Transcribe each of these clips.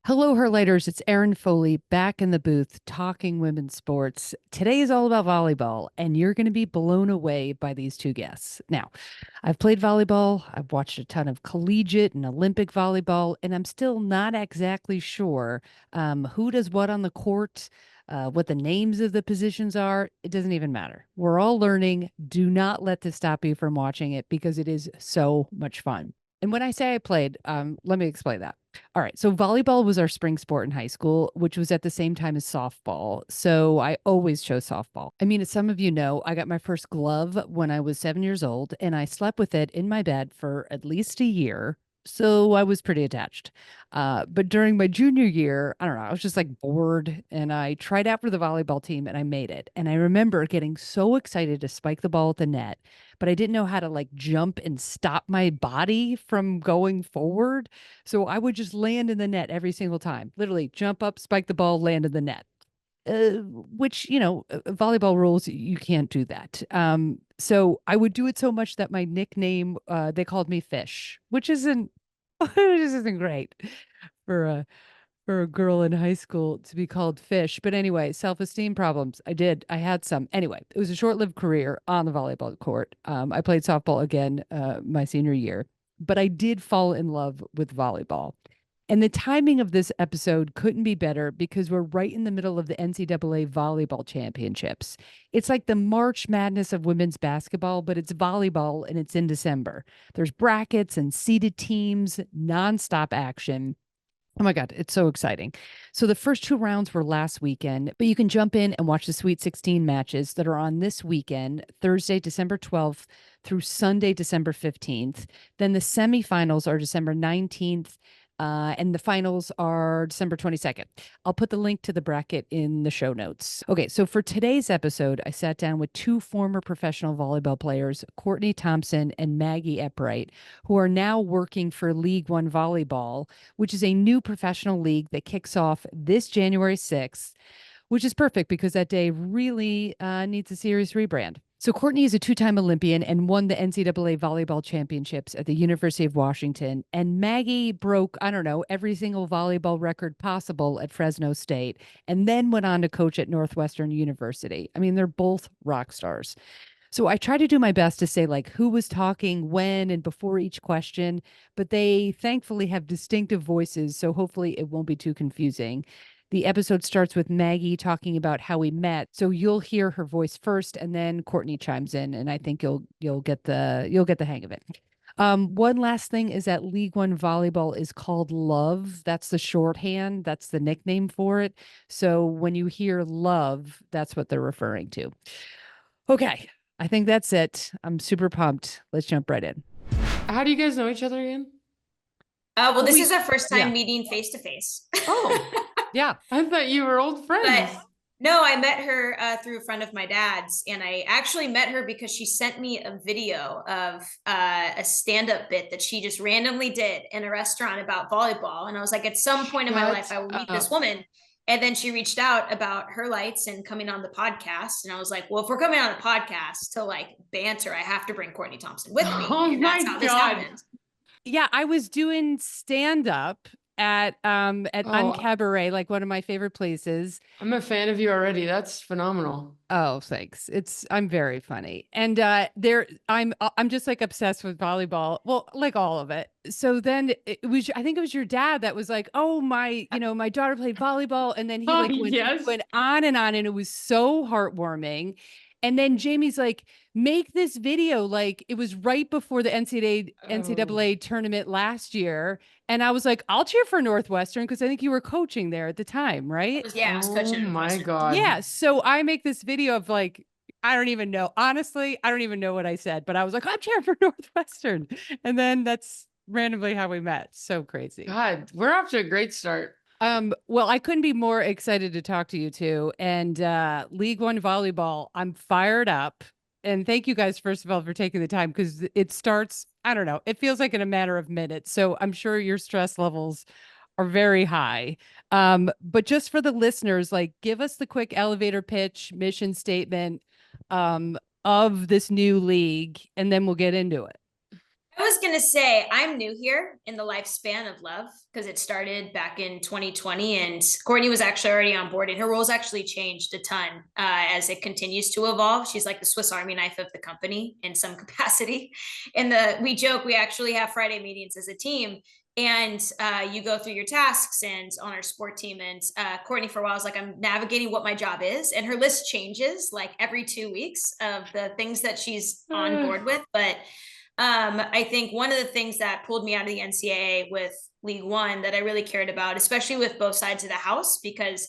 Hello, Herlighters. It's Erin Foley back in the booth talking women's sports. Today is all about volleyball, and you're going to be blown away by these two guests. Now, I've played volleyball, I've watched a ton of collegiate and Olympic volleyball, and I'm still not exactly sure who does what on the court, what the names of the positions are. It doesn't even matter. We're all learning. Do not let this stop you from watching it because it is so much fun. And when I say I played, let me explain that. All right. So volleyball was our spring sport in high school, which was at the same time as softball. So I always chose softball. I mean, as some of you know, I got my first glove when I was 7 years old, and I slept with it in my bed for at least a year. So I was pretty attached. But during my junior year, I don't know, I was just like bored and I tried out for the volleyball team and I made it. And I remember getting so excited to spike the ball at the net, but I didn't know how to like jump and stop my body from going forward. So I would just land in the net every single time, literally jump up, spike the ball, land in the net. Which, volleyball rules, you can't do that. So I would do it so much that my nickname, they called me Fish, which isn't, which isn't great for a girl in high school to be called Fish. But anyway, self-esteem problems. I had some. Anyway, it was a short-lived career on the volleyball court. I played softball again, my senior year, but I did fall in love with volleyball. And the timing of this episode couldn't be better because we're right in the middle of the NCAA volleyball championships. It's like the March Madness of women's basketball, but it's volleyball and it's in December. There's brackets and seeded teams, nonstop action. Oh my God, it's so exciting. So the first two rounds were last weekend, but you can jump in and watch the Sweet 16 matches that are on this weekend, Thursday, December 12th through Sunday, December 15th. Then the semifinals are December 19th. And the finals are December 22nd. I'll put the link to the bracket in the show notes. Okay, so for today's episode, I sat down with two former professional volleyball players, Courtney Thompson and Maggie Eppright, who are now working for League One Volleyball, which is a new professional league that kicks off this January 6th, which is perfect because that day really needs a serious rebrand. So Courtney is a two-time Olympian and won the NCAA volleyball championships at the University of Washington. And Maggie broke, I don't know, every single volleyball record possible at Fresno State and then went on to coach at Northwestern University. I mean, they're both rock stars. So I try to do my best to say like who was talking when and before each question, but they thankfully have distinctive voices, so hopefully it won't be too confusing. The episode starts with Maggie talking about how we met. So you'll hear her voice first and then Courtney chimes in and I think you'll get the hang of it. One last thing is that League One Volleyball is called Love. That's the shorthand. That's the nickname for it. So when you hear love, that's what they're referring to. Okay, I think that's it. I'm super pumped. Let's jump right in. How do you guys know each other again? Well, this is our first time meeting face to face. Oh, yeah. I thought you were old friends. But no, I met her through a friend of my dad's, and I actually met her because she sent me a video of a stand-up bit that she just randomly did in a restaurant about volleyball. And I was like, at some point in my life, I will meet this woman. And then she reached out about her lights and coming on the podcast. And I was like, well, if we're coming on the podcast to like banter, I have to bring Courtney Thompson with me. Oh my God. Yeah, I was doing stand-up at Uncabaret, like one of my favorite places. I'm a fan of you already. That's phenomenal. Oh, thanks. I'm very funny. And I'm just like obsessed with volleyball. Well, like all of it. So then I think it was your dad that was like, oh, my daughter played volleyball. And then he went on, and it was so heartwarming. And then Jamie's like, make this video. Like it was right before the NCAA tournament last year. And I was like, I'll cheer for Northwestern because I think you were coaching there at the time, right? Yeah, I was coaching. Oh my God. Yeah. So I make this video of like, I don't even know. Honestly, I don't even know what I said, but I was like, I'm cheering for Northwestern. And then that's randomly how we met. So crazy. God, we're off to a great start. Well, I couldn't be more excited to talk to you two. And League One Volleyball, I'm fired up. And thank you guys, first of all, for taking the time because it starts, I don't know, it feels like in a matter of minutes. So I'm sure your stress levels are very high. But just for the listeners, like give us the quick elevator pitch, mission statement of this new league, and then we'll get into it. I was going to say, I'm new here in the lifespan of Love because it started back in 2020, and Courtney was actually already on board, and her role's actually changed a ton as it continues to evolve. She's like the Swiss Army knife of the company in some capacity. And we joke, we actually have Friday meetings as a team, and you go through your tasks and on our sport team. And Courtney for a while was like, I'm navigating what my job is. And her list changes like every 2 weeks of the things that she's on board with. But I think one of the things that pulled me out of the NCAA with League One that I really cared about, especially with both sides of the house, because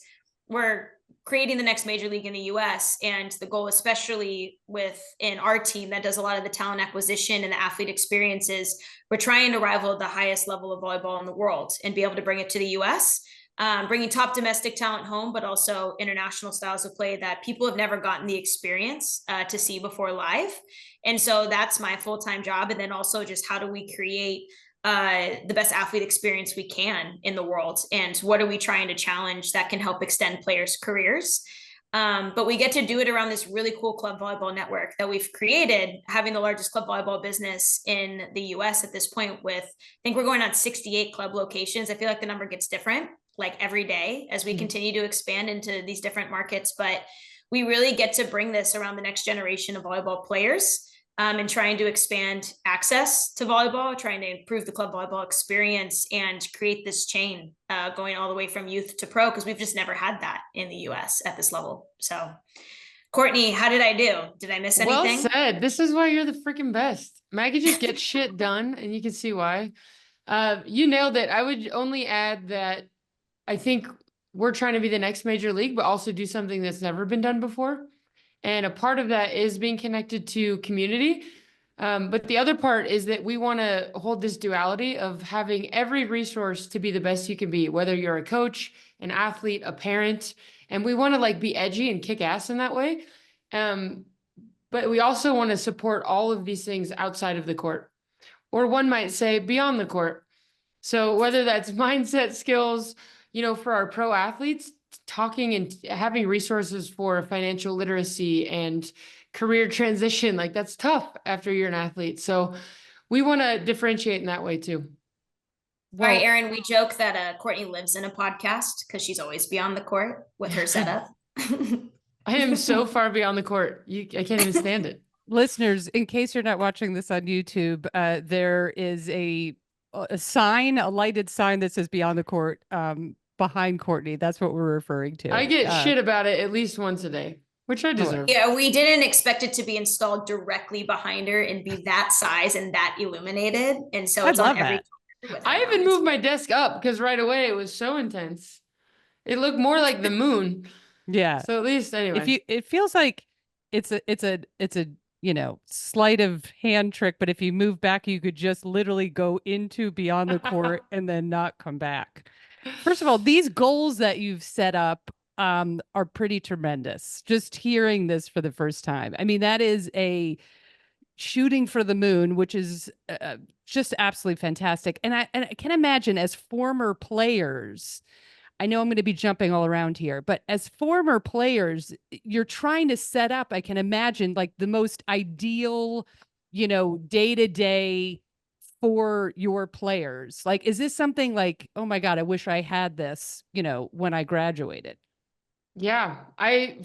we're creating the next major league in the US. And the goal, especially within our team that does a lot of the talent acquisition and the athlete experiences, we're trying to rival the highest level of volleyball in the world and be able to bring it to the US. Bringing top domestic talent home, but also international styles of play that people have never gotten the experience to see before live. And so that's my full-time job. And then also just how do we create the best athlete experience we can in the world? And what are we trying to challenge that can help extend players' careers? But we get to do it around this really cool club volleyball network that we've created, having the largest club volleyball business in the US at this point with, I think we're going on 68 club locations. I feel like the number gets different like every day as we continue to expand into these different markets, but we really get to bring this around the next generation of volleyball players and trying to expand access to volleyball, trying to improve the club volleyball experience and create this chain going all the way from youth to pro, because we've just never had that in the US at this level. So Courtney, how did I do? Did I miss anything? Well said. This is why you're the freaking best. Maggie just gets shit done, and you can see why. You nailed it. I would only add that I think we're trying to be the next major league, but also do something that's never been done before. And a part of that is being connected to community. But the other part is that we want to hold this duality of having every resource to be the best you can be, whether you're a coach, an athlete, a parent, and we want to like be edgy and kick ass in that way. But we also want to support all of these things outside of the court, or one might say beyond the court. So whether that's mindset skills, you know, for our pro athletes, talking and having resources for financial literacy and career transition, like that's tough after you're an athlete. So we want to differentiate in that way too. Well, all right, Erin, we joke that Courtney lives in a podcast because she's always beyond the court with her setup. I am so far beyond the court. I can't even stand it. Listeners, in case you're not watching this on YouTube, there is a sign, a lighted sign that says beyond the court behind Courtney. That's what we're referring to. I get shit about it at least once a day, which I deserve. Yeah, we didn't expect it to be installed directly behind her and be that size and that illuminated. And so it's on every. I even moved my desk up because right away it was so intense. It looked more like the moon. Yeah. So at least anyway. It feels like it's a you know, sleight of hand trick, but if you move back, you could just literally go into beyond the court and then not come back. First of all, these goals that you've set up are pretty tremendous. Just hearing this for the first time. I mean, that is a shooting for the moon, which is just absolutely fantastic. And I can imagine as former players, I know I'm going to be jumping all around here, but as former players, you're trying to set up, I can imagine, like the most ideal, you know, day-to-day for your players. Like, is this something like, oh my God, I wish I had this, you know, when I graduated? Yeah,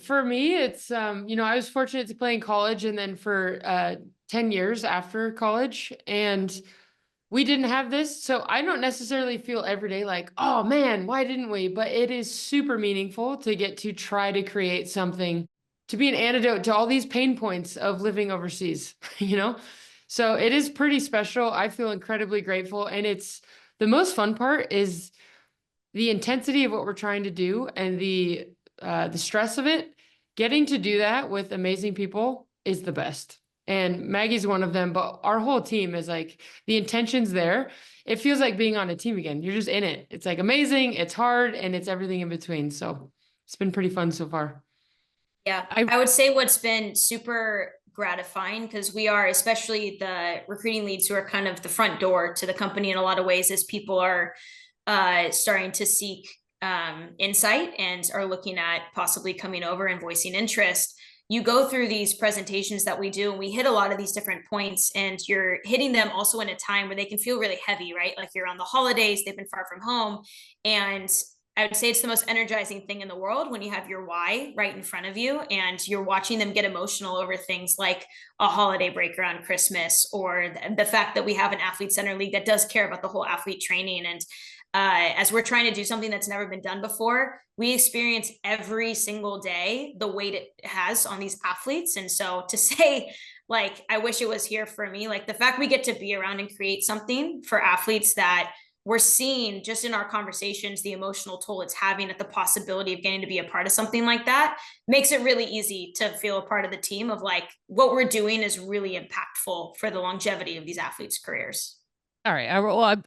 for me, it's, you know, I was fortunate to play in college and then for 10 years after college, and we didn't have this. So I don't necessarily feel every day like, oh man, why didn't we? But it is super meaningful to get to try to create something to be an antidote to all these pain points of living overseas, you know? So it is pretty special. I feel incredibly grateful. And it's the most fun part is the intensity of what we're trying to do and the stress of it. Getting to do that with amazing people is the best. And Maggie's one of them, but our whole team is like, the intention's there. It feels like being on a team again. You're just in it. It's like amazing, it's hard, and it's everything in between. So it's been pretty fun so far. Yeah, I would say what's been super gratifying, because we are, especially the recruiting leads who are kind of the front door to the company in a lot of ways, as people are starting to seek insight and are looking at possibly coming over and voicing interest. you go through these presentations that we do and we hit a lot of these different points, and you're hitting them also in a time where they can feel really heavy, right? Like you're on the holidays, they've been far from home. And I would say it's the most energizing thing in the world when you have your why right in front of you and you're watching them get emotional over things like a holiday break around Christmas, or the fact that we have an athlete center league that does care about the whole athlete training. And as we're trying to do something that's never been done before, we experience every single day the weight it has on these athletes. And so to say, like, I wish it was here for me, like the fact we get to be around and create something for athletes that we're seeing just in our conversations, the emotional toll it's having at the possibility of getting to be a part of something like that makes it really easy to feel a part of the team of like what we're doing is really impactful for the longevity of these athletes' careers. All right.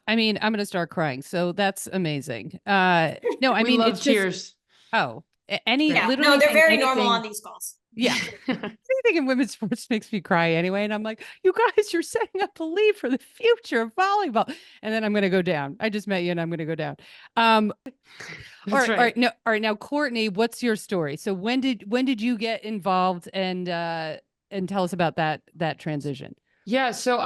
I mean, I'm going to start crying. So that's amazing. No, I We mean, love it's cheers. any Yeah, literally no, they're very anything, normal on these calls. Yeah. Anything in women's sports makes me cry anyway. And I'm like, you guys, you're setting up a lead for the future of volleyball. And then I'm going to go down. I just met you and I'm going to go down. All right. All right. No, all right. Now, Courtney, what's your story? So when did you get involved, and tell us about that transition? Yeah. So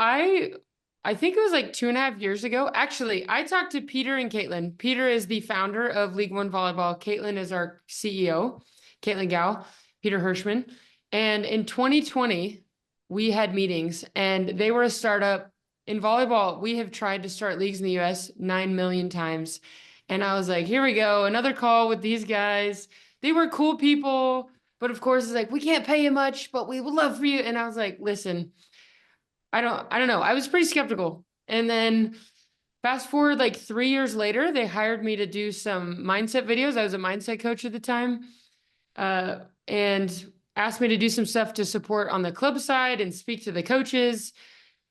I think it was like 2.5 years ago. Actually, I talked to Peter and Caitlin. Peter is the founder of League One Volleyball. Caitlin is our CEO, Caitlin Gow, Peter Hirschman. And in 2020, we had meetings, and they were a startup in volleyball. We have tried to start leagues in the US 9 million times. And I was like, here we go, another call with these guys. They were cool people, but of course it's like, we can't pay you much, but we would love for you. And I was like, listen, I don't know. I was pretty skeptical. And then fast forward like 3 years later, they hired me to do some mindset videos. I was a mindset coach at the time, and asked me to do some stuff to support on the club side and speak to the coaches.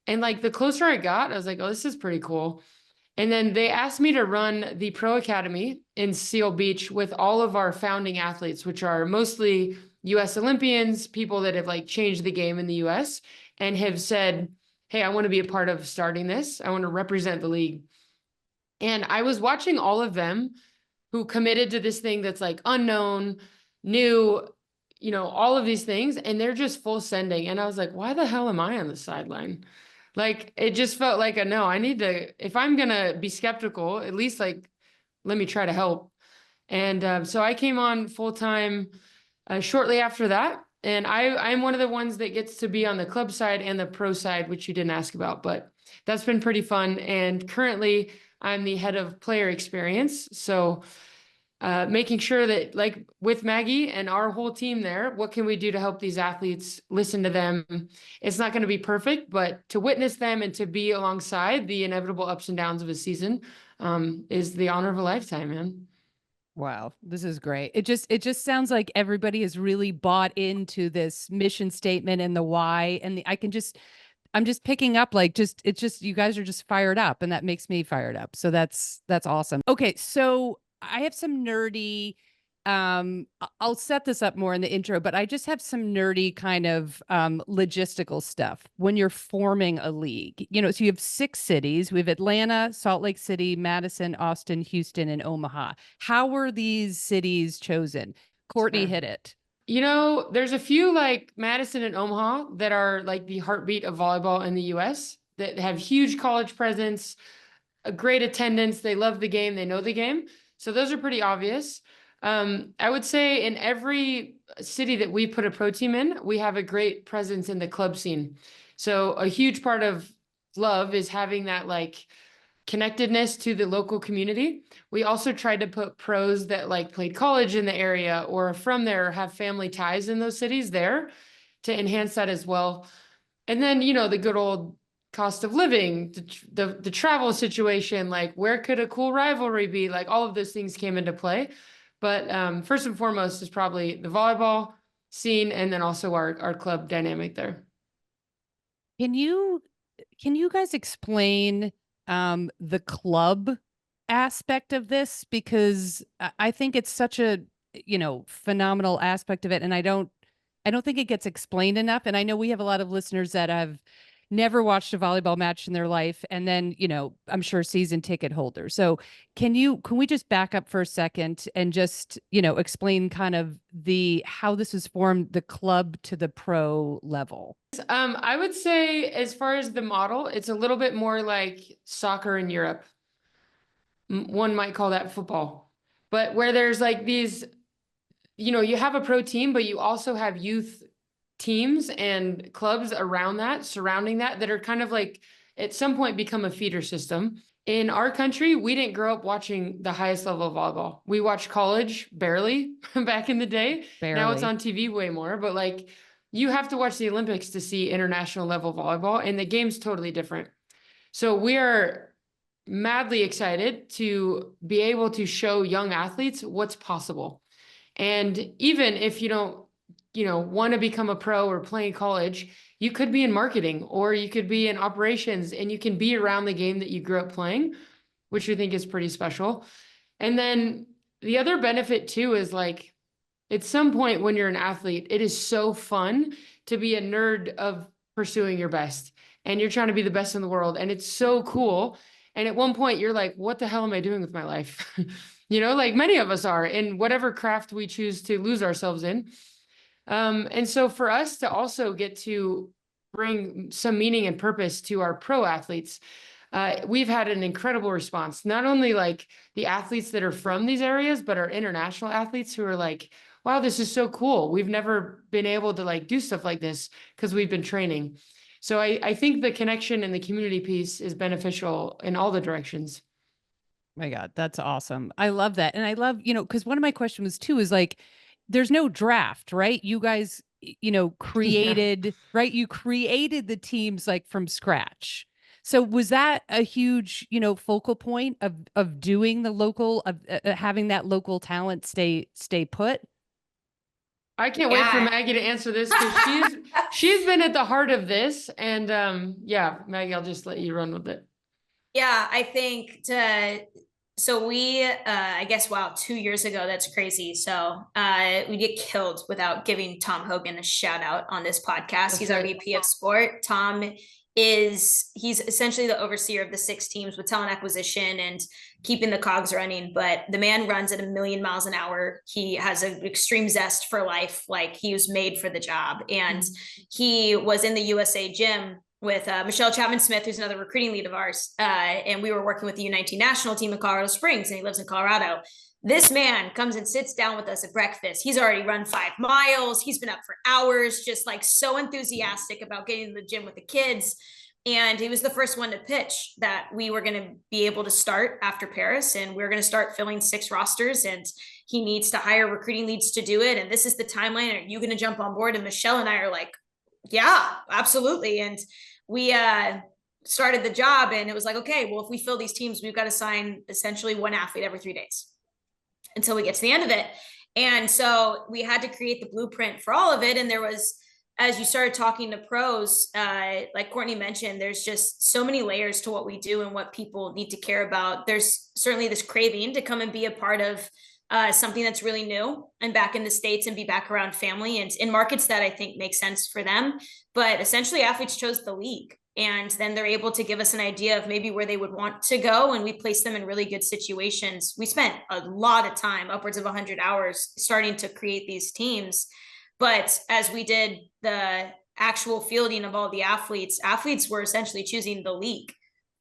And like the closer I got, I was like, oh, this is pretty cool. And then they asked me to run the Pro Academy in Seal Beach with all of our founding athletes, which are mostly US Olympians, people that have like changed the game in the US and have said, hey, I want to be a part of starting this. I want to represent the league. And I was watching all of them who committed to this thing that's like unknown, new, all of these things, and they're just full sending. And I was like, why the hell am I on the sideline? Like, it just felt like a no, I need to, if I'm going to be skeptical, at least like, let me try to help. And so I came on full time shortly after that. And I'm one of the ones that gets to be on the club side and the pro side, which you didn't ask about, but that's been pretty fun. And currently I'm the head of player experience. So making sure that like with Maggie and our whole team there, what can we do to help these athletes, listen to them? It's not going to be perfect, but to witness them and to be alongside the inevitable ups and downs of a season is the honor of a lifetime, man. Wow, this is great. It just sounds like everybody has really bought into this mission statement and the why. And I'm just picking up like you guys are just fired up, and that makes me fired up. So that's awesome. Okay, so I have some nerdy, I'll set this up more in the intro, but I just have some nerdy kind of logistical stuff when you're forming a league. So you have 6 cities. We have Atlanta, Salt Lake City, Madison, Austin, Houston, and Omaha. How were these cities chosen? Courtney, hit it. There's a few like Madison and Omaha that are like the heartbeat of volleyball in the US that have huge college presence, a great attendance. They love the game. They know the game. So those are pretty obvious. I would say in every city that we put a pro team in, we have a great presence in the club scene. So a huge part of love is having that like connectedness to the local community. We also tried to put pros that like played college in the area or from there or have family ties in those cities there to enhance that as well. And then, the good old cost of living, the travel situation, like where could a cool rivalry be? Like all of those things came into play. But first and foremost is probably the volleyball scene and then also our club dynamic there. Can you guys explain the club aspect of this? Because I think it's such a, phenomenal aspect of it. And I don't think it gets explained enough. And I know we have a lot of listeners that have, never watched a volleyball match in their life, and then, I'm sure season ticket holders. So can we just back up for a second and just, explain kind of how this was formed, the club to the pro level? I would say as far as the model, it's a little bit more like soccer in Europe. One might call that football, but where there's like these, you have a pro team, but you also have youth teams and clubs around that, surrounding that are kind of like at some point become a feeder system. In our country, we didn't grow up watching the highest level of volleyball. We watched college barely back in the day. Barely. Now it's on TV way more, but like you have to watch the Olympics to see international level volleyball, and the game's totally different. So we are madly excited to be able to show young athletes what's possible. And even if you don't, want to become a pro or play in college, you could be in marketing or you could be in operations, and you can be around the game that you grew up playing, which I think is pretty special. And then the other benefit too is like, at some point when you're an athlete, it is so fun to be a nerd of pursuing your best, and you're trying to be the best in the world. And it's so cool. And at one point you're like, what the hell am I doing with my life? Like many of us are in whatever craft we choose to lose ourselves in. And so for us to also get to bring some meaning and purpose to our pro athletes, we've had an incredible response, not only like the athletes that are from these areas, but our international athletes who are like, wow, this is so cool. We've never been able to like do stuff like this because we've been training. So I think the connection and the community piece is beneficial in all the directions. My God, that's awesome. I love that. And I love, because one of my questions was too, is like, there's no draft, right? You guys, created, right? You created the teams like from scratch. So was that a huge, focal point of doing the local, of having that local talent stay put? I can't wait for Maggie to answer this, because she's been at the heart of this. And Maggie, I'll just let you run with it. Yeah, I think so we, I guess, 2 years ago, that's crazy. So we get killed without giving Tom Hogan a shout out on this podcast. He's our VP of sport. Tom he's essentially the overseer of the 6 teams with talent acquisition and keeping the cogs running. But the man runs at 1,000,000 miles an hour. He has an extreme zest for life. Like, he was made for the job. And he was in the USA gym with Michelle Chapman-Smith, who's another recruiting lead of ours. And we were working with the U19 national team in Colorado Springs, and he lives in Colorado. This man comes and sits down with us at breakfast. He's already run 5 miles. He's been up for hours, just like so enthusiastic about getting to the gym with the kids. And he was the first one to pitch that we were going to be able to start after Paris, and we're going to start filling 6 rosters, and he needs to hire recruiting leads to do it. And this is the timeline. Are you going to jump on board? And Michelle and I are like, yeah, absolutely. And we started the job, and it was like, okay, well, if we fill these teams, we've got to sign essentially 1 athlete every 3 days until we get to the end of it. And so we had to create the blueprint for all of it. And there was, as you started talking to pros, like Courtney mentioned, there's just so many layers to what we do and what people need to care about. There's certainly this craving to come and be a part of something that's really new and back in the States and be back around family and in markets that I think make sense for them. But essentially, athletes chose the league, and then they're able to give us an idea of maybe where they would want to go. And we place them in really good situations. We spent a lot of time, upwards of 100 hours, starting to create these teams. But as we did the actual fielding of all the athletes were essentially choosing the league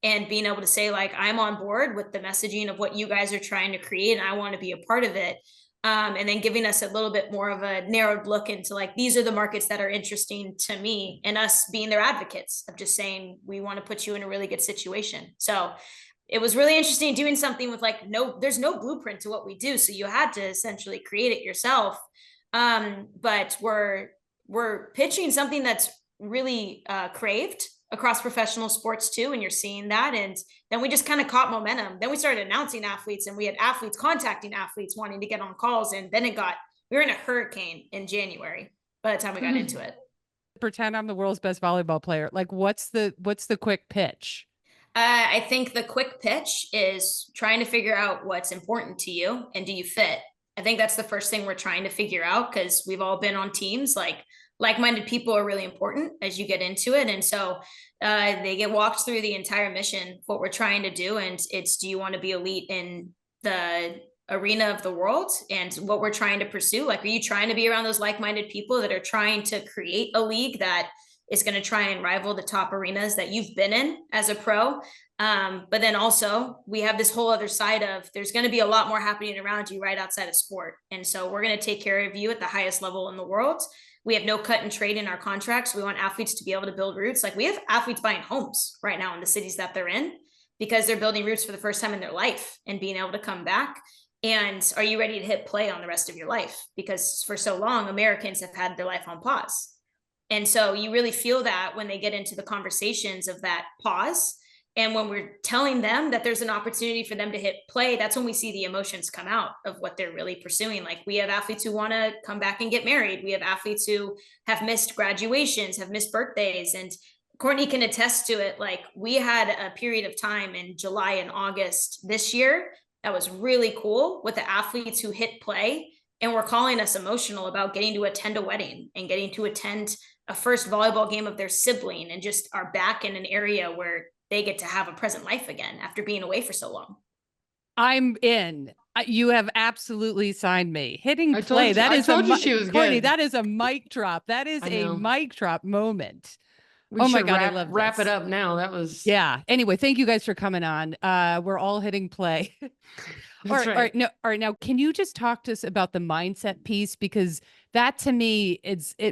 and being able to say, like, I'm on board with the messaging of what you guys are trying to create, and I want to be a part of it. And then giving us a little bit more of a narrowed look into, like, these are the markets that are interesting to me, and us being their advocates of just saying, we want to put you in a really good situation. So it was really interesting doing something with, like, there's no blueprint to what we do. So you had to essentially create it yourself. But we're pitching something that's really craved across professional sports too. And you're seeing that. And then we just kind of caught momentum. Then we started announcing athletes, and we had athletes contacting athletes wanting to get on calls. And then we were in a hurricane in January by the time we got into it. Pretend I'm the world's best volleyball player. Like, what's the quick pitch? I think the quick pitch is trying to figure out what's important to you, and do you fit? I think that's the first thing we're trying to figure out, because we've all been on teams. Like, like-minded people are really important as you get into it. And so they get walked through the entire mission, what we're trying to do. And it's, do you want to be elite in the arena of the world and what we're trying to pursue? Like, are you trying to be around those like-minded people that are trying to create a league that is going to try and rival the top arenas that you've been in as a pro? But then also we have this whole other side of, there's going to be a lot more happening around you right outside of sport. And so we're going to take care of you at the highest level in the world. We have no cut and trade in our contracts. We want athletes to be able to build roots. Like, we have athletes buying homes right now in the cities that they're in because they're building roots for the first time in their life and being able to come back. And are you ready to hit play on the rest of your life? Because for so long, Americans have had their life on pause. And so you really feel that when they get into the conversations of that pause. And when we're telling them that there's an opportunity for them to hit play, that's when we see the emotions come out of what they're really pursuing. Like, we have athletes who want to come back and get married. We have athletes who have missed graduations, have missed birthdays. And Courtney can attest to it. Like, we had a period of time in July and August this year that was really cool with the athletes who hit play and were calling us emotional about getting to attend a wedding and getting to attend a first volleyball game of their sibling, and just are back in an area where they get to have a present life again after being away for so long. I'm in. You have absolutely signed me. Hitting I play. told you she was Courtney, good. that is a mic drop. That is I a know. mic drop moment. We Oh my should God, I love wrap this. it up now. That was Yeah. Anyway, thank you guys for coming on. We're all hitting play. All right, right. No, all right. Now, can you just talk to us about the mindset piece? Because that, to me,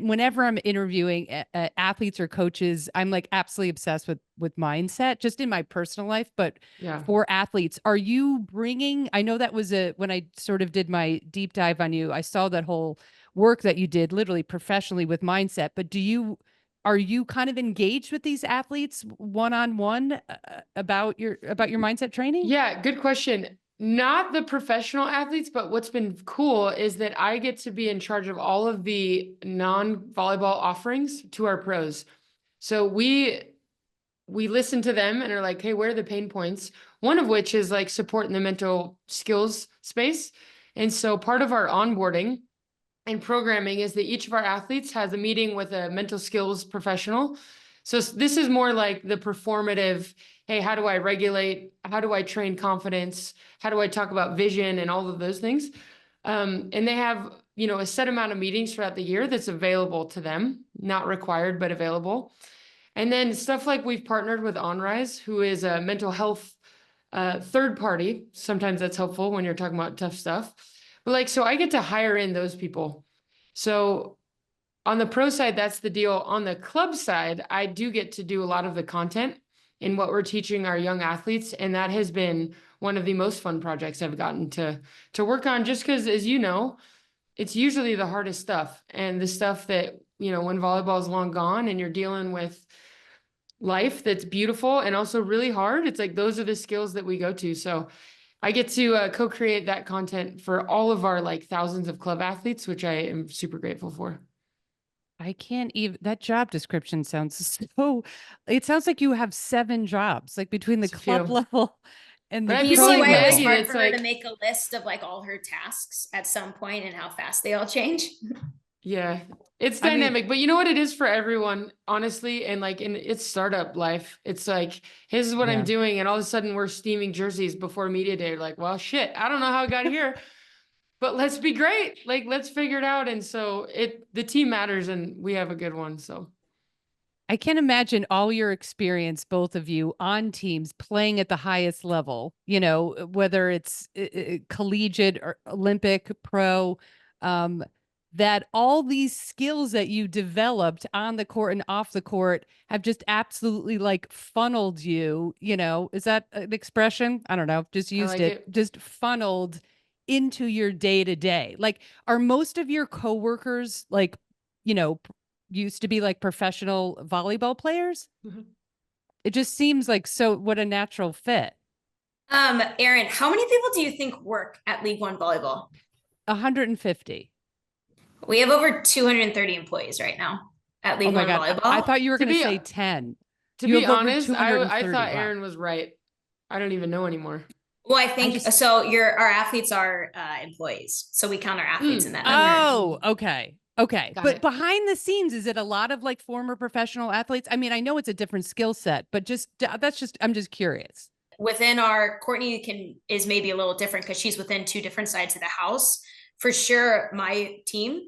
whenever I'm interviewing athletes or coaches, I'm like absolutely obsessed with mindset, just in my personal life. But Yeah. for athletes, are you bringing? I know that was when I sort of did my deep dive on you, I saw that whole work that you did, literally professionally with mindset. But are you kind of engaged with these athletes one-on-one about your mindset training? Yeah, good question. Not the professional athletes, but what's been cool is that I get to be in charge of all of the non-volleyball offerings to our pros. So we listen to them and are like, hey, where are the pain points? One of which is like support in the mental skills space. And so part of our onboarding and programming is that each of our athletes has a meeting with a mental skills professional. So this is more like the performative, hey, how do I regulate? How do I train confidence? How do I talk about vision and all of those things? And they have, a set amount of meetings throughout the year that's available to them, not required, but available. And then stuff like we've partnered with OnRise, who is a mental health third party. Sometimes that's helpful when you're talking about tough stuff. But so I get to hire in those people. So on the pro side, that's the deal. On the club side, I do get to do a lot of the content in what we're teaching our young athletes. And that has been one of the most fun projects I've gotten to work on, just because, as you know, it's usually the hardest stuff, and the stuff that, when volleyball is long gone and you're dealing with life that's beautiful and also really hard, it's like, those are the skills that we go to. So I get to co-create that content for all of our thousands of club athletes, which I am super grateful for. I can't even, that job description sounds it sounds like you have 7 jobs, like between the club level and the But you people see like why it was Maggie, hard it's for her to like- make a list of all her tasks at some point and how fast they all change. Yeah, it's dynamic, but you know what it is for everyone, honestly. And in its startup life, it's like, this is what I'm doing. And all of a sudden we're steaming jerseys before media day. Like, well, shit, I don't know how I got here, but let's be great. Let's figure it out. And so the team matters, and we have a good one. So I can't imagine all your experience, both of you, on teams playing at the highest level, whether it's collegiate or Olympic, pro, that all these skills that you developed on the court and off the court have just absolutely funneled you, is that an expression? I don't know, just used it, just funneled into your day to day. Are most of your coworkers used to be professional volleyball players? Mm-hmm. It just seems what a natural fit. Erin, how many people do you think work at League One Volleyball? 150. We have over 230 employees right now at League One Volleyball. I thought you were going to say 10. To be honest, I thought Erin was right. I don't even know anymore. Well, I think so. Our athletes are employees, so we count our athletes in that number. Oh, okay. Okay. Got But it. behind the scenes, is it a lot of like former professional athletes? I mean, I know it's a different skill set, but I'm just curious. Within our Courtney is maybe a little different because she's within two different sides of the house. For sure, my team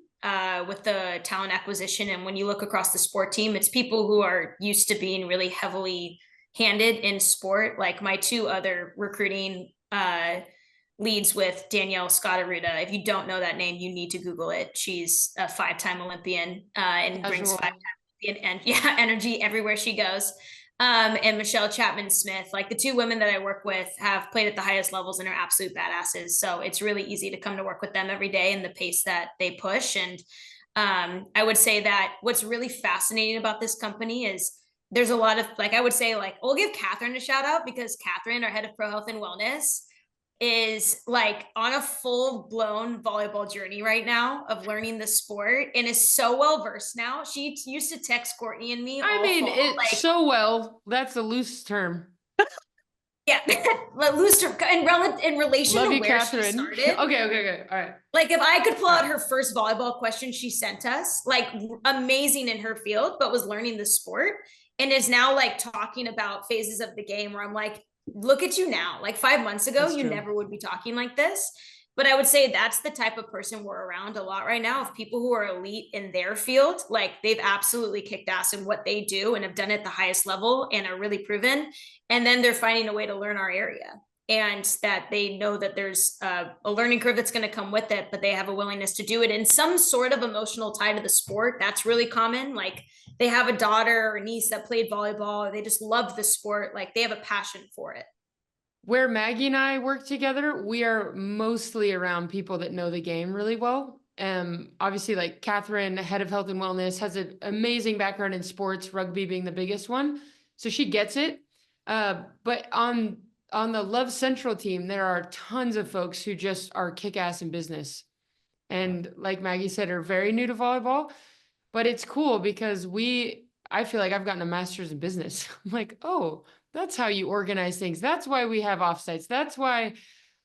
with the talent acquisition, and when you look across the sport team, it's people who are used to being really heavily handed in sport. Like my two other recruiting leads with Danielle Scotteruda. If you don't know that name, you need to Google it. She's a 5-time Olympian and brings 5-time Olympian and yeah, energy everywhere she goes. And Michelle Chapman Smith, like the two women that I work with have played at the highest levels and are absolute badasses. So it's really easy to come to work with them every day and the pace that they push. And I would say that what's really fascinating about this company is there's a lot of, like, I would say, like, we'll give Catherine a shout out because Catherine, our head of pro health and wellness, is like on a full-blown volleyball journey right now of learning the sport and is so well versed now. She used to text Courtney and me. I mean, it's like, so well. That's a loose term. Yeah, loose term in relation Love to you, where Catherine. she started. Okay. All right. Like if I could pull out her first volleyball question she sent us, like amazing in her field, but was learning the sport and is now like talking about phases of the game where I'm like, look at you now. Like 5 months ago, That's you true. never would be talking like this. But I would say that's the type of person we're around a lot right now, of people who are elite in their field. Like they've absolutely kicked ass in what they do and have done it at the highest level and are really proven. And then they're finding a way to learn our area, and that they know that there's a learning curve that's going to come with it, but they have a willingness to do it in some sort of emotional tie to the sport. That's really common. Like they have a daughter or niece that played volleyball, or they just love the sport. Like they have a passion for it. Where Maggie and I work together, we are mostly around people that know the game really well. Obviously, like Catherine, head of health and wellness, has an amazing background in sports, rugby being the biggest one. So she gets it. But on the Love Central team, there are tons of folks who just are kick-ass in business. And like Maggie said, are very new to volleyball. But it's cool because I feel like I've gotten a master's in business. I'm like, oh, that's how you organize things. That's why we have offsites. That's why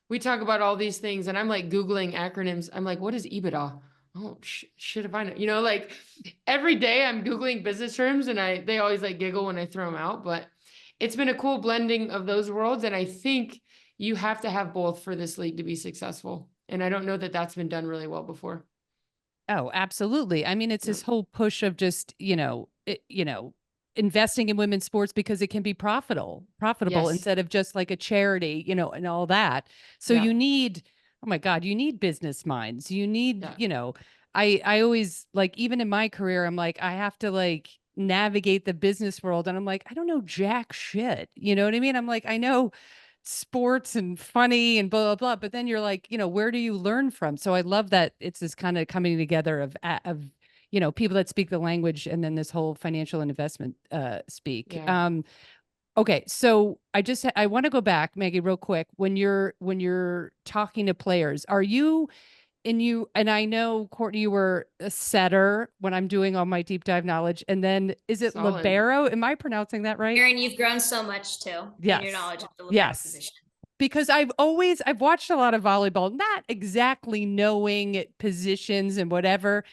we talk about all these things. And I'm like Googling acronyms. I'm like, what is EBITDA? Oh, shit, if I know, like every day I'm Googling business terms and they always like giggle when I throw them out, but it's been a cool blending of those worlds. And I think you have to have both for this league to be successful. And I don't know that that's been done really well before. Oh, absolutely. I mean, it's this whole push of just, investing in women's sports because it can be profitable Yes. instead of just like a charity, and all that. So you need, oh my God, you need business minds. You need, I always like, even in my career, I'm like, I have to like navigate the business world. And I'm like, I don't know jack shit. You know what I mean? I'm like, I know sports and funny and blah, blah, blah. But then you're like, where do you learn from? So I love that it's this kind of coming together of people that speak the language and then this whole financial and investment speak. Yeah. Okay. So I want to go back, Maggie, real quick. When you're talking to players, and I know, Courtney, you were a setter when I'm doing all my deep dive knowledge. And then is it Solid. libero? Am I pronouncing that right? Erin, you've grown so much too in your knowledge of the libero position. Because I've watched a lot of volleyball, not exactly knowing positions and whatever,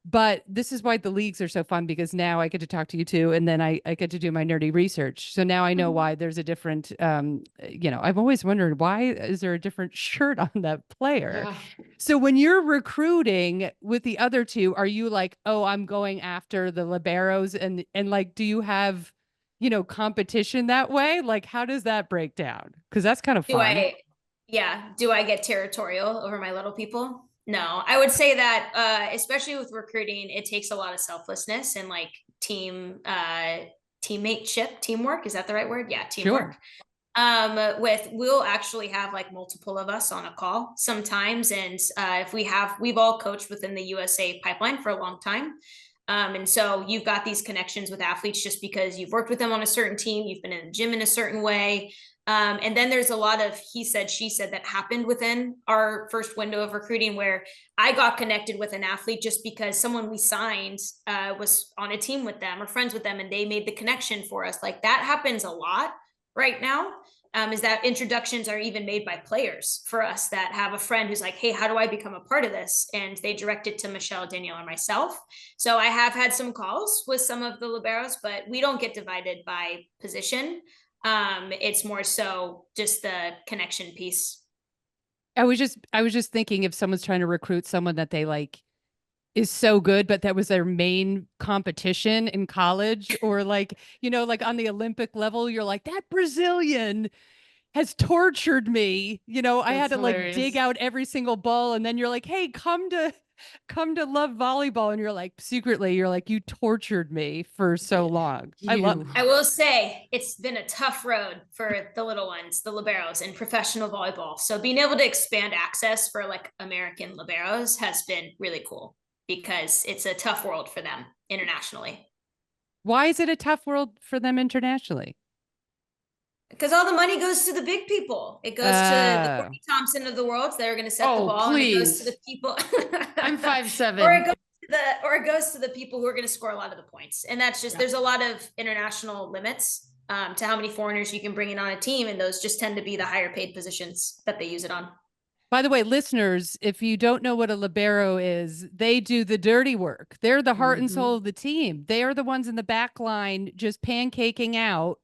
but this is why the leagues are so fun, because now I get to talk to you too. And then I get to do my nerdy research. So now I know why there's a different, I've always wondered, why is there a different shirt on that player? Yeah. So when you're recruiting with the other two, are you like, oh, I'm going after the liberos, and like, do you have, competition that way? Like, how does that break down? Because that's kind of fun. Do I get territorial over my little people? No, I would say that, especially with recruiting, it takes a lot of selflessness and like teamwork. Is that the right word? Yeah. Teamwork. Sure. We'll actually have like multiple of us on a call sometimes. And we've all coached within the USA pipeline for a long time. And so you've got these connections with athletes just because you've worked with them on a certain team, you've been in the gym in a certain way. And then there's a lot of he said, she said that happened within our first window of recruiting, where I got connected with an athlete just because someone we signed was on a team with them or friends with them, and they made the connection for us. Like that happens a lot right now. is that introductions are even made by players for us that have a friend who's like, hey, how do I become a part of this? And they direct it to Michelle, Danielle, or myself. So I have had some calls with some of the liberos, but we don't get divided by position. It's more so just the connection piece. I was just thinking if someone's trying to recruit someone that they like is so good, but that was their main competition in college, or like, you know, like on the Olympic level, you're like, that Brazilian has tortured me. You know, I had That's to like hilarious. dig out every single ball. And then you're like, hey, come to love volleyball. And you're like, secretly, you're like, you tortured me for so long. I will say it's been a tough road for the little ones, the liberos in professional volleyball. So being able to expand access for like American liberos has been really cool because it's a tough world for them internationally. Why is it a tough world for them internationally? Because all the money goes to the big people. It goes to the Courtney Thompson of the world that are going to set the ball, please. and it goes to the people. I'm 5'7". Or it goes to the people who are going to score a lot of the points. And that's just, there's a lot of international limits to how many foreigners you can bring in on a team. And those just tend to be the higher paid positions that they use it on. By the way, listeners, if you don't know what a libero is, they do the dirty work. They're the heart and soul of the team. They are the ones in the back line just pancaking out,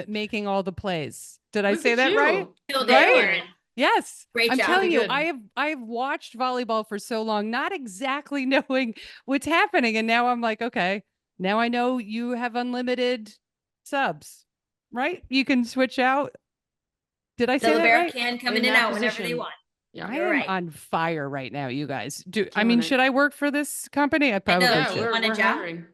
making all the plays. Did I say that right? Right? Yes. Great I'm job. telling you, Good. I've watched volleyball for so long, not exactly knowing what's happening. And now I'm like, okay, now I know you have unlimited subs, right? You can switch out. Did I say The that libero right? can come In in and that out whenever they position. want. Yeah. I You're am right. on fire right now, you guys. I Killing mean, it. should I work for this company? I probably know. Yeah, should. You want a we're job? hiring.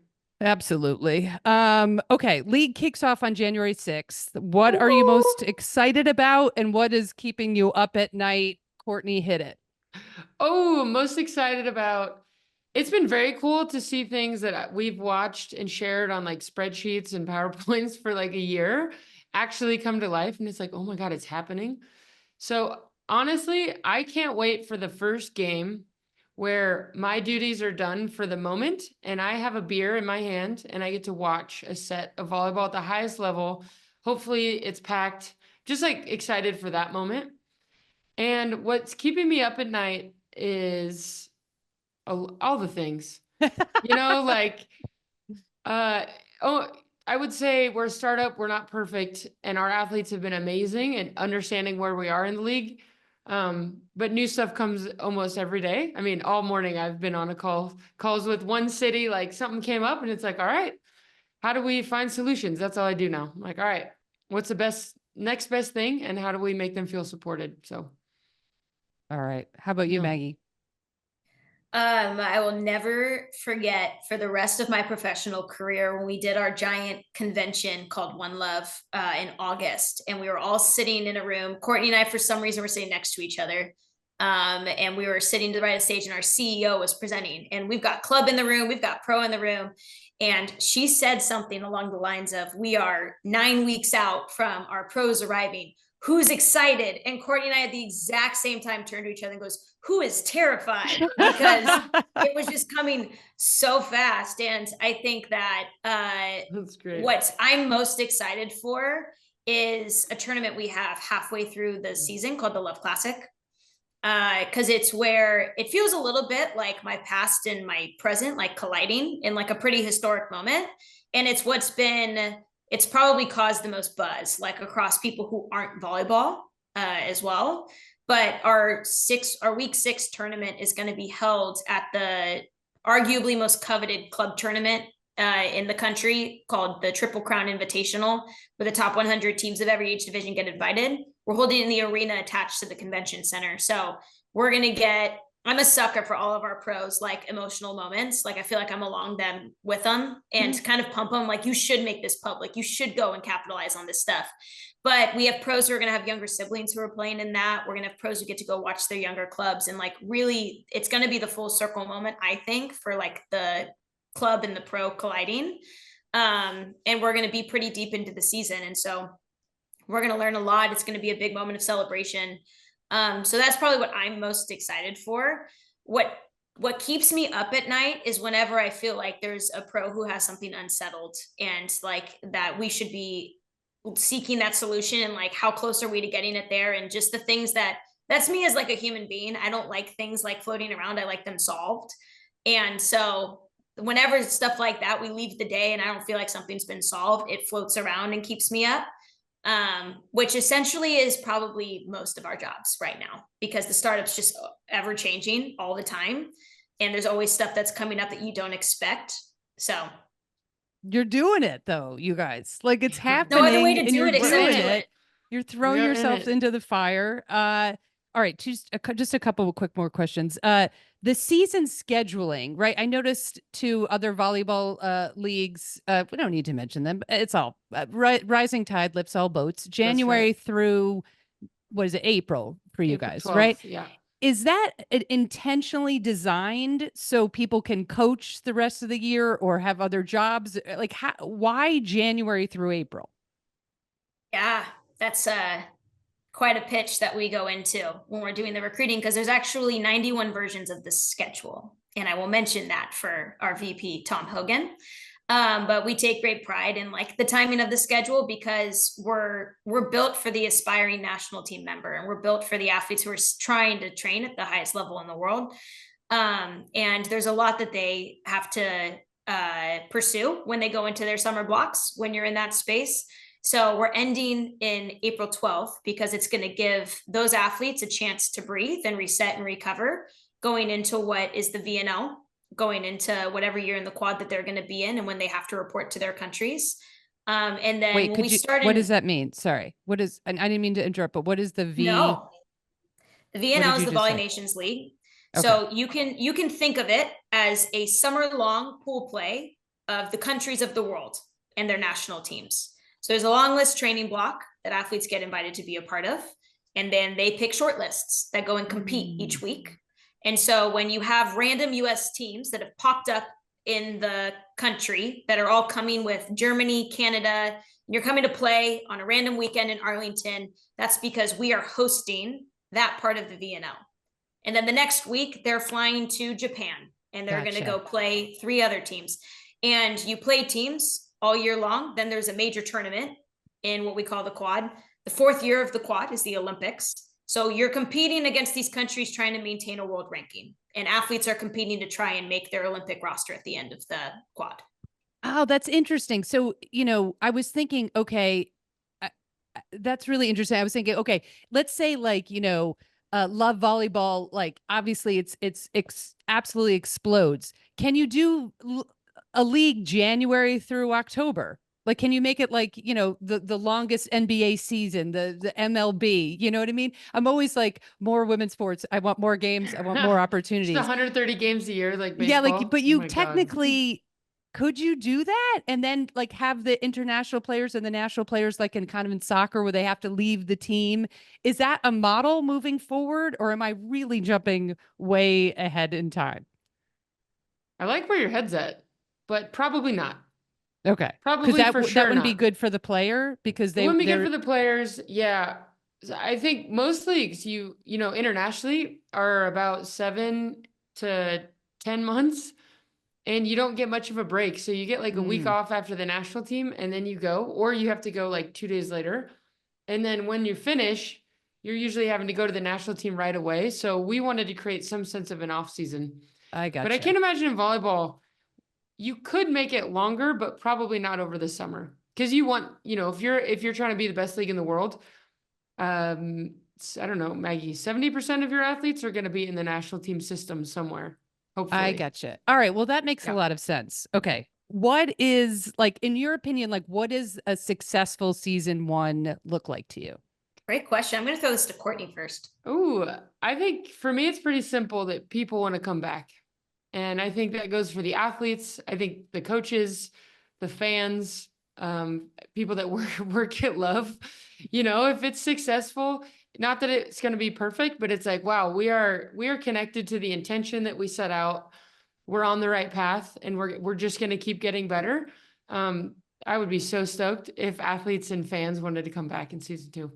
Absolutely. Okay, league kicks off on January 6th. What are you most excited about, and what is keeping you up at night? Courtney, hit it. Oh, most excited about. It's been very cool to see things that we've watched and shared on like spreadsheets and PowerPoints for like a year actually come to life. And it's like, oh my God, it's happening. So honestly, I can't wait for the first game where my duties are done for the moment and I have a beer in my hand and I get to watch a set of volleyball at the highest level. Hopefully it's packed, just like excited for that moment. And what's keeping me up at night is all the things, you know, like, I would say we're a startup, we're not perfect, and our athletes have been amazing and understanding where we are in the league. But new stuff comes almost every day. I mean, all morning I've been on calls with one city, like something came up and it's like, all right, how do we find solutions? That's all I do now. I'm like, all right, what's the next best thing and how do we make them feel supported? So. All right. How about you, Yeah. Maggie? I will never forget for the rest of my professional career when we did our giant convention called One Love in August, and we were all sitting in a room. Courtney and I, for some reason, were sitting next to each other, and we were sitting to the right of the stage, and our CEO was presenting. And we've got club in the room, we've got pro in the room, and she said something along the lines of, "We are 9 weeks out from our pros arriving. Who's excited?" And Courtney and I at the exact same time turned to each other and goes, "Who is terrified?" Because it was just coming so fast. And I think that That's great. what I'm most excited for is a tournament we have halfway through the season called the Love Classic. Because it's where it feels a little bit like my past and my present, like colliding in like a pretty historic moment. And it's it's probably caused the most buzz, like across people who aren't volleyball as well. But our week 6 tournament is going to be held at the arguably most coveted club tournament in the country called the Triple Crown Invitational, where the top 100 teams of every age division get invited. We're holding in the arena attached to the convention center. So we're going to I'm a sucker for all of our pros, like emotional moments. Like I feel like I'm along them with them and kind of pump them like, you should make this public. You should go and capitalize on this stuff. But we have pros who are going to have younger siblings who are playing in that. We're going to have pros who get to go watch their younger clubs. And like, really, it's going to be the full circle moment, I think, for like the club and the pro colliding. And we're going to be pretty deep into the season. And so we're going to learn a lot. It's going to be a big moment of celebration. So that's probably what I'm most excited for. What keeps me up at night is whenever I feel like there's a pro who has something unsettled and like that we should be seeking that solution and like, how close are we to getting it there? And just the things that's me as like a human being. I don't like things like floating around. I like them solved. And so whenever stuff like that, we leave the day and I don't feel like something's been solved, it floats around and keeps me up. Which essentially is probably most of our jobs right now, because the startup's just ever changing all the time. And there's always stuff that's coming up that you don't expect. So you're doing it though, you guys. Like it's happening. no other way to and do you're it except doing do it. it. You're throwing yourself into the fire. All right, just a couple of quick more questions. The season scheduling, right? I noticed 2 other volleyball leagues. We don't need to mention them. It's all rising tide lifts all boats. January through what is it? April for you guys, 12th, right? Yeah. Is that intentionally designed so people can coach the rest of the year or have other jobs? Like, why January through April? Yeah, that's quite a pitch that we go into when we're doing the recruiting, because there's actually 91 versions of the schedule. And I will mention that for our VP, Tom Hogan. But we take great pride in like the timing of the schedule, because we're built for the aspiring national team member, and we're built for the athletes who are trying to train at the highest level in the world. And there's a lot that they have to pursue when they go into their summer blocks when you're in that space. So we're ending in April 12th because it's going to give those athletes a chance to breathe and reset and recover going into what is the VNL, going into whatever year in the quad that they're going to be in and when they have to report to their countries. And then wait, when we started, what does that mean? Sorry. What is, and I didn't mean to interrupt, but what is the V? No, the VNL is the Volley Nations League. Okay. So you can think of it as a summer-long pool play of the countries of the world and their national teams. So there's a long list training block that athletes get invited to be a part of. And then they pick short lists that go and compete each week. And so when you have random US teams that have popped up in the country that are all coming with Germany, Canada, you're coming to play on a random weekend in Arlington, that's because we are hosting that part of the VNL. And then the next week they're flying to Japan and they're going to go play 3 other teams. And you play teams all year long. Then there's a major tournament in what we call the quad. The 4th year of the quad is the Olympics. So you're competing against these countries trying to maintain a world ranking, and athletes are competing to try and make their Olympic roster at the end of the quad. Oh, that's interesting. So, I was thinking, okay, that's really interesting. I was thinking, okay, let's say like, love volleyball, like obviously it's absolutely explodes. Can you do a league January through October? Like, can you make it like, the longest NBA season, the MLB, you know what I mean? I'm always like, more women's sports. I want more games. I want more opportunities. Just 130 games a year, like baseball. Yeah, like, but you technically, could you do that? And then like have the international players and the national players like in kind of in soccer where they have to leave the team. Is that a model moving forward, or am I really jumping way ahead in time? I like where your head's at, but probably not. Okay. Probably that, for sure that wouldn't not. be good for the player because it wouldn't be good for the players. Yeah. I think most leagues, internationally are about 7 to 10 months. And you don't get much of a break. So you get like a week off after the national team and then you go, or you have to go like 2 days later. And then when you finish, you're usually having to go to the national team right away. So we wanted to create some sense of an off season. I got But I can't imagine in volleyball, you could make it longer, but probably not over the summer. Because you want, if you're trying to be the best league in the world, I don't know, Maggie, 70% of your athletes are going to be in the national team system somewhere. Hopefully. I gotcha. All right. Well, that makes a lot of sense. Okay. What is, like, in your opinion, like, what does a successful season 1 look like to you? Great question. I'm going to throw this to Courtney first. Oh, I think for me, it's pretty simple that people want to come back. And I think that goes for the athletes. I think the coaches, the fans, people that work at Love, if it's successful, not that it's going to be perfect, but it's like, wow, we are connected to the intention that we set out. We're on the right path and we're just going to keep getting better. I would be so stoked if athletes and fans wanted to come back in season 2.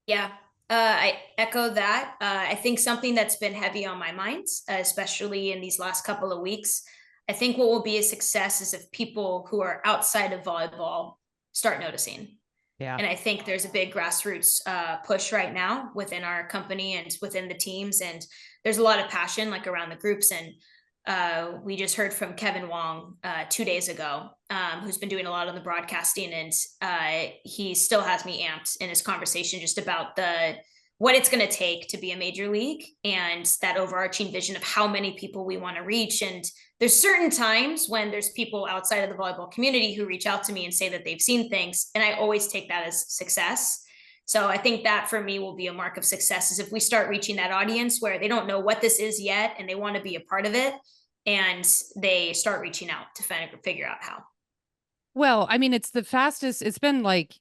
Yeah. I echo that. I think something that's been heavy on my mind, especially in these last couple of weeks, I think what will be a success is if people who are outside of volleyball start noticing. Yeah. And I think there's a big grassroots push right now within our company and within the teams. And there's a lot of passion like around the groups. And we just heard from Kevin Wong 2 days ago, who's been doing a lot on the broadcasting. And he still has me amped in his conversation just about what it's going to take to be a major league and that overarching vision of how many people we want to reach. And there's certain times when there's people outside of the volleyball community who reach out to me and say that they've seen things. And I always take that as success. So I think that for me will be a mark of success is if we start reaching that audience where they don't know what this is yet and they want to be a part of it and they start reaching out to figure out how. Well, I mean, it's the fastest. It's been like,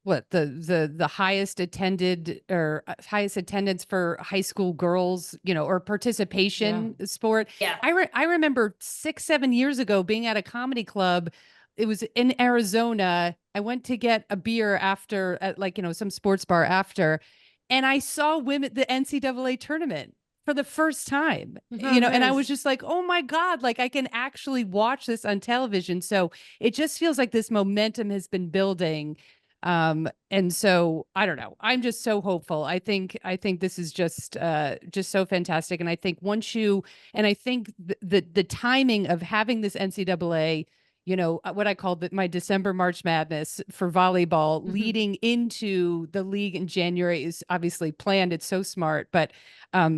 what the highest attended or highest attendance for high school girls, or participation sport. Yeah. I remember 6-7 years ago being at a comedy club. It was in Arizona. I went to get a beer after at some sports bar after, and I saw the NCAA tournament for the first time, and I was just like, oh my God, like I can actually watch this on television. So it just feels like this momentum has been building. And so I don't know, I'm just so hopeful. I think this is just so fantastic. And I think I think the timing of having this NCAA, what I call my December March Madness for volleyball leading into the league in January is obviously planned. It's so smart, but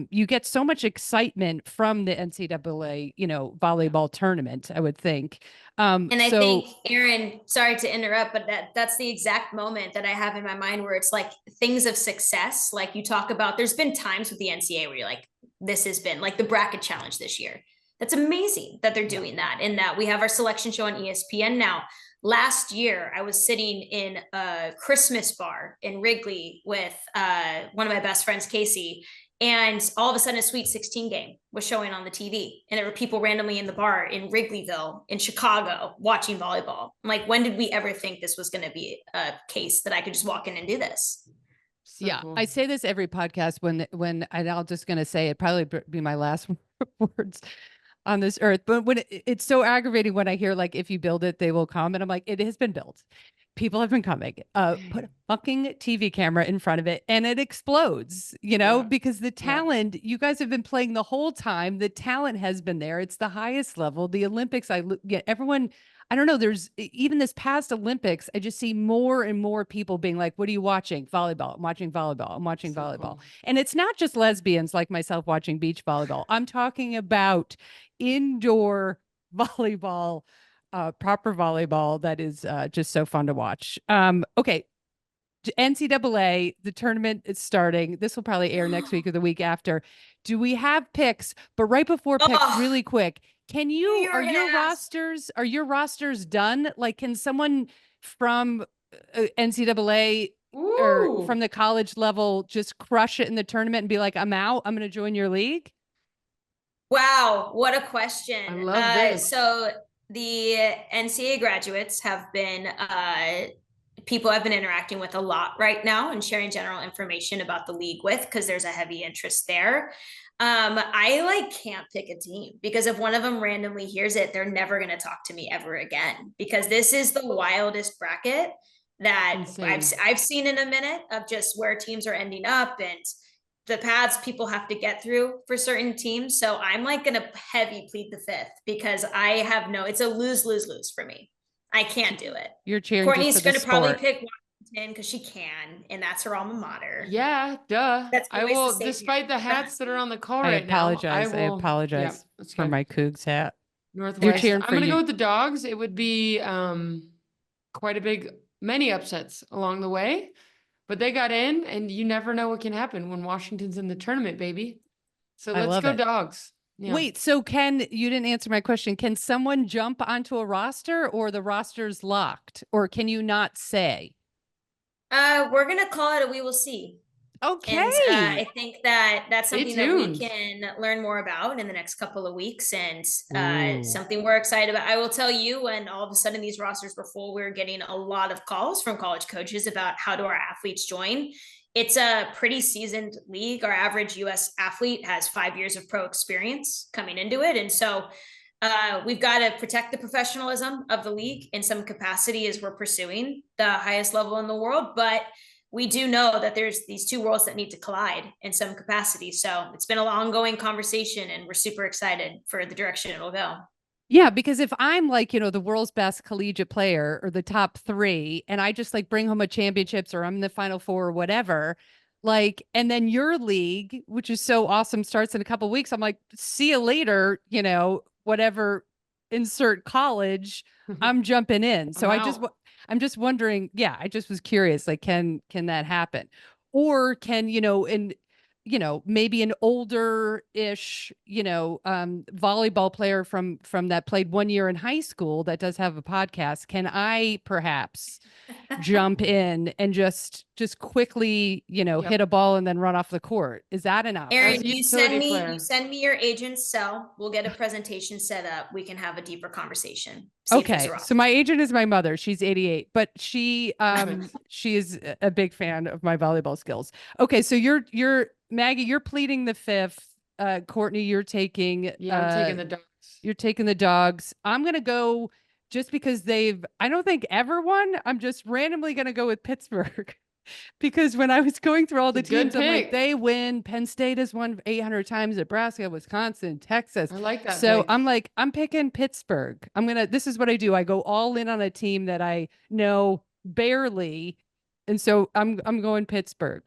you get so much excitement from the NCAA, volleyball tournament, I would think. And I think, Erin, sorry to interrupt, but that's the exact moment that I have in my mind where it's like things of success. Like you talk about, there's been times with the NCAA where you're like, this has been like the bracket challenge this year. That's amazing that they're doing that and that we have our selection show on ESPN now. Last year, I was sitting in a Christmas bar in Wrigley with one of my best friends, Casey, and all of a sudden a Sweet 16 game was showing on the TV. And there were people randomly in the bar in Wrigleyville, in Chicago, watching volleyball. I'm like, when did we ever think this was going to be a case that I could just walk in and do this? So yeah, cool. I say this every podcast when I'm just going to say it, probably be my last words on this earth. But when it's so aggravating when I hear like, if you build it, they will come. And I'm like, it has been built. People have been coming. Put a fucking TV camera in front of it and it explodes, because the talent, you guys have been playing the whole time. The talent has been there. It's the highest level. The Olympics, everyone, I don't know, there's even this past Olympics, I just see more and more people being like, what are you watching? Volleyball. I'm watching volleyball. I'm watching volleyball. Cool. And it's not just lesbians like myself watching beach volleyball. I'm talking about indoor volleyball, proper volleyball that is just so fun to watch. Okay. NCAA, the tournament is starting. This will probably air next week or the week after. Do we have picks? But right before picks, really quick, are your rosters done? Like, can someone from NCAA or from the college level just crush it in the tournament and be like, I'm out, I'm going to join your league? Wow. What a question. I love this. So the NCAA graduates have been, people I've been interacting with a lot right now and sharing general information about the league with, because there's a heavy interest there. I can't pick a team because if one of them randomly hears it, they're never going to talk to me ever again, because this is the wildest bracket that I've seen in a minute of just where teams are ending up and the paths people have to get through for certain teams. So I'm going to heavy plead the fifth because it's a lose for me. I can't do it. You're cheering. Courtney's going to probably pick Washington because she can, and that's her alma mater. Yeah, duh. I will, despite the hats that are on the call right now. I apologize for my Cougs hat. Northwestern. I'm going to go with the Dogs. It would be many upsets along the way, but they got in, and you never know what can happen when Washington's in the tournament, baby. So let's go Dogs. Yeah. Wait, so you didn't answer my question. Can someone jump onto a roster or the roster's locked, or can you not say? We're going to call it we will see. Okay. And, I think that's something that we can learn more about in the next couple of weeks and something we're excited about. I will tell you, when all of a sudden these rosters were full, we were getting a lot of calls from college coaches about how do our athletes join. It's a pretty seasoned league. Our average US athlete has 5 years of pro experience coming into it. And so We've got to protect the professionalism of the league in some capacity as we're pursuing the highest level in the world. But we do know that there's these two worlds that need to collide in some capacity. So it's been an ongoing conversation, and we're super excited for the direction it'll go. Yeah, because if I'm like, the world's best collegiate player or the top 3, and I just like bring home a championships or I'm in the Final Four or whatever, like, and then your league, which is so awesome, starts in a couple of weeks. I'm like, see you later, whatever, insert college, I'm jumping in. So I'm just wondering, yeah, I just was curious, like, can that happen? Or can, maybe an older-ish, volleyball player from that played 1 year in high school that does have a podcast. Can I perhaps jump in and just quickly, hit a ball and then run off the court? Is that an option? Erin, you send me your agent's cell. We'll get a presentation set up. We can have a deeper conversation. Okay. So my agent is my mother. She's 88, but she is a big fan of my volleyball skills. Okay. So you're Maggie, you're pleading the 5th. Courtney, you're taking, I'm taking the dogs. You're taking the dogs. I'm going to go just because I don't think ever won. I'm just randomly going to go with Pittsburgh because when I was going through all the teams, I'm like, they win. Penn State has won 800 times, Nebraska, Wisconsin, Texas. I like that. So I'm like, I'm picking Pittsburgh. This is what I do. I go all in on a team that I know barely. And so I'm going Pittsburgh.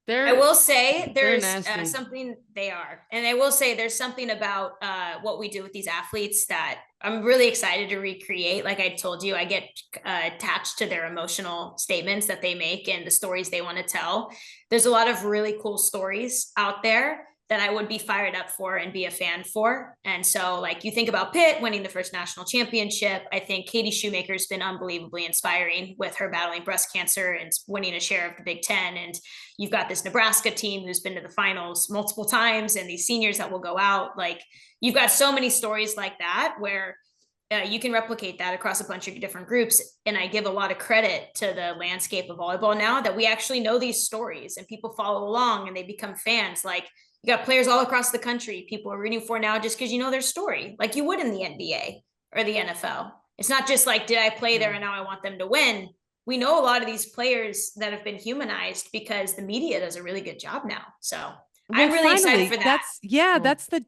I will say there's something and I will say there's something about what we do with these athletes that I'm really excited to recreate. Like I told you, I get attached to their emotional statements that they make and the stories they want to tell. There's a lot of really cool stories out there that I would be fired up for and be a fan for. And so like you think about Pitt winning the first national championship. I think Katie Shoemaker's been unbelievably inspiring with her battling breast cancer and winning a share of the Big Ten. And you've got this Nebraska team who's been to the finals multiple times and these seniors that will go out. Like you've got so many stories like that where you can replicate that across a bunch of different groups. And I give a lot of credit to the landscape of volleyball now that we actually know these stories and people follow along and they become fans. Like you got players all across the country people are rooting for now just because you know their story, like you would in the NBA or the NFL. It's not just like, did I play there and now I want them to win? We know a lot of these players that have been humanized because the media does a really good job now. So I'm really excited for that.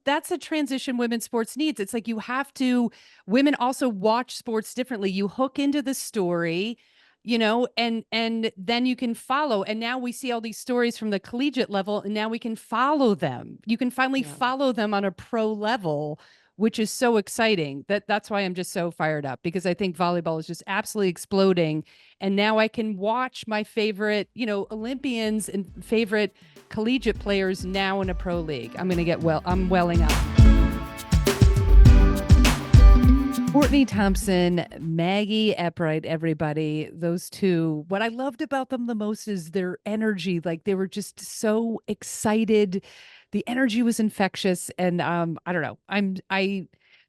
That's a transition women's sports needs. It's like women also watch sports differently. You hook into the story, and then you can follow. And now we see all these stories from the collegiate level, and now we can follow them. You can finally follow them on a pro level, which is so exciting. That's why I'm just so fired up, because I think volleyball is just absolutely exploding. And now I can watch my favorite, Olympians and favorite collegiate players now in a pro league. I'm welling up. Courtney Thompson, Maggie Eppright, everybody, those two. What I loved about them the most is their energy. Like they were just so excited. The energy was infectious. And I don't know.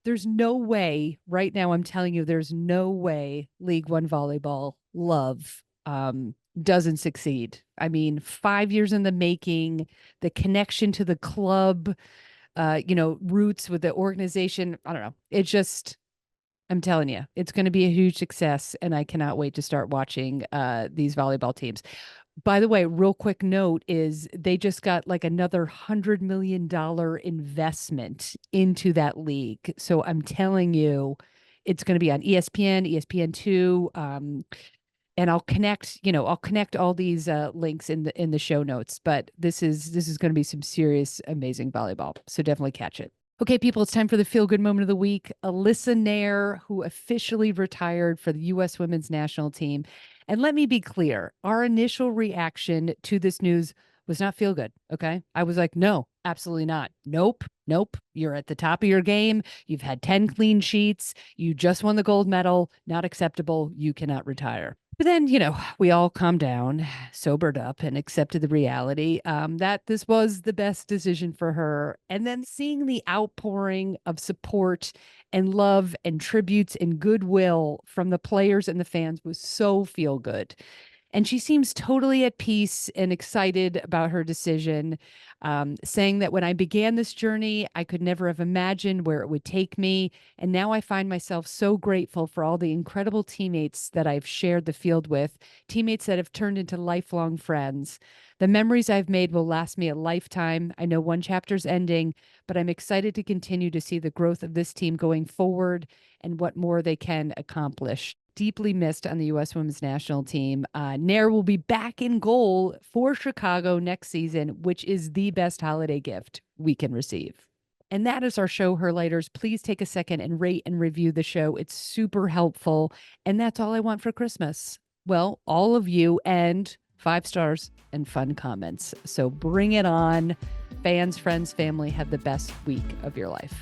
There's no way right now, I'm telling you, there's no way League One Volleyball love doesn't succeed. I mean, 5 years in the making, the connection to the club, roots with the organization. I don't know. I'm telling you, it's going to be a huge success, and I cannot wait to start watching these volleyball teams. By the way, real quick note is they just got like another $100 million investment into that league. So I'm telling you, it's going to be on ESPN, ESPN2, and I'll connect all these links in the show notes. But this is going to be some serious, amazing volleyball. So definitely catch it. Okay, people, it's time for the feel-good moment of the week. Alyssa Nair, who officially retired for the U.S. Women's National Team. And let me be clear, our initial reaction to this news was not feel good, okay? I was like, no, absolutely not. Nope. You're at the top of your game. You've had 10 clean sheets. You just won the gold medal. Not acceptable. You cannot retire. But then, we all calmed down, sobered up, and accepted the reality that this was the best decision for her. And then seeing the outpouring of support and love and tributes and goodwill from the players and the fans was so feel good. And she seems totally at peace and excited about her decision, saying that when I began this journey, I could never have imagined where it would take me. And now I find myself so grateful for all the incredible teammates that I've shared the field with, teammates that have turned into lifelong friends. The memories I've made will last me a lifetime. I know one chapter's ending, but I'm excited to continue to see the growth of this team going forward and what more they can accomplish. Deeply missed on the U.S. Women's National Team. Nair will be back in goal for Chicago next season, which is the best holiday gift we can receive. And that is our show, Herlighters. Please take a second and rate and review the show. It's super helpful. And that's all I want for Christmas. Well, all of you, and 5 stars and fun comments. So bring it on. Fans, friends, family, have the best week of your life.